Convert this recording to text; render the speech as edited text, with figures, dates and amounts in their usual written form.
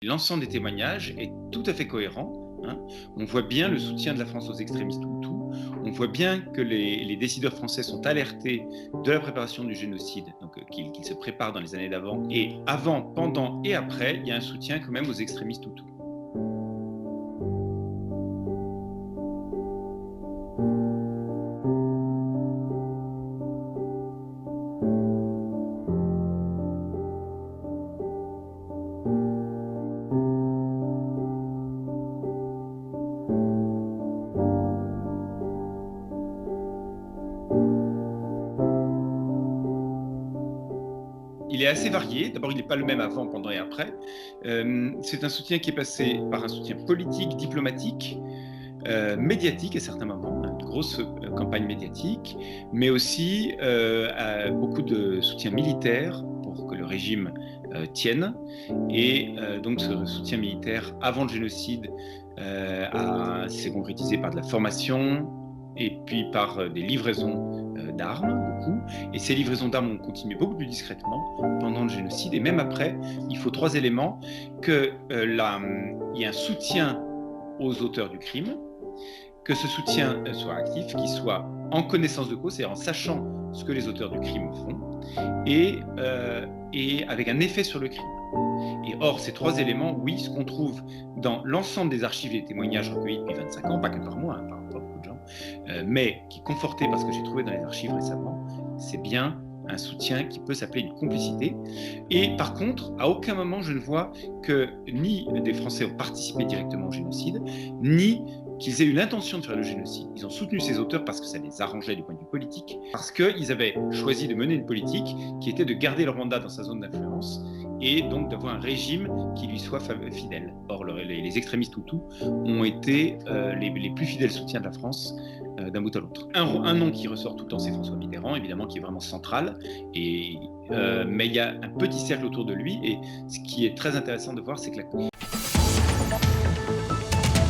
L'ensemble des témoignages est tout à fait cohérent, hein. On voit bien le soutien de la France aux extrémistes Hutus. On voit bien que les décideurs français sont alertés de la préparation du génocide, donc qu'ils se préparent dans les années d'avant. Et avant, pendant et après, il y a un soutien quand même aux extrémistes Hutus. Il est assez varié. D'abord, il n'est pas le même avant, pendant et après. C'est un soutien qui est passé par un soutien politique, diplomatique, médiatique à certains moments, une grosse campagne médiatique, mais aussi beaucoup de soutien militaire pour que le régime tienne. Et donc ce soutien militaire avant le génocide s'est concrétisé par de la formation et puis par des livraisons d'armes, beaucoup. Et ces livraisons d'armes ont continué beaucoup plus discrètement pendant le génocide. Et même après, il faut 3 éléments. Qu'il y ait un soutien aux auteurs du crime, que ce soutien soit actif, qu'il soit en connaissance de cause, c'est-à-dire en sachant ce que les auteurs du crime font, et avec un effet sur le crime. Et or, ces 3 éléments, oui, ce qu'on trouve dans l'ensemble des archives et des témoignages recueillis depuis 25 ans, pas que par moi, par beaucoup de gens, mais qui est conforté par ce que j'ai trouvé dans les archives récemment, c'est bien un soutien qui peut s'appeler une complicité. Et par contre, à aucun moment je ne vois que ni des Français ont participé directement au génocide, ni qu'ils aient eu l'intention de faire le génocide. Ils ont soutenu ces auteurs parce que ça les arrangeait du point de vue politique, parce qu'ils avaient choisi de mener une politique qui était de garder leur mandat dans sa zone d'influence et donc d'avoir un régime qui lui soit fidèle. Or, les extrémistes Hutus ont été les plus fidèles soutiens de la France d'un bout à l'autre. Un nom qui ressort tout le temps, c'est François Mitterrand, évidemment, qui est vraiment central, mais il y a un petit cercle autour de lui, et ce qui est très intéressant de voir, c'est que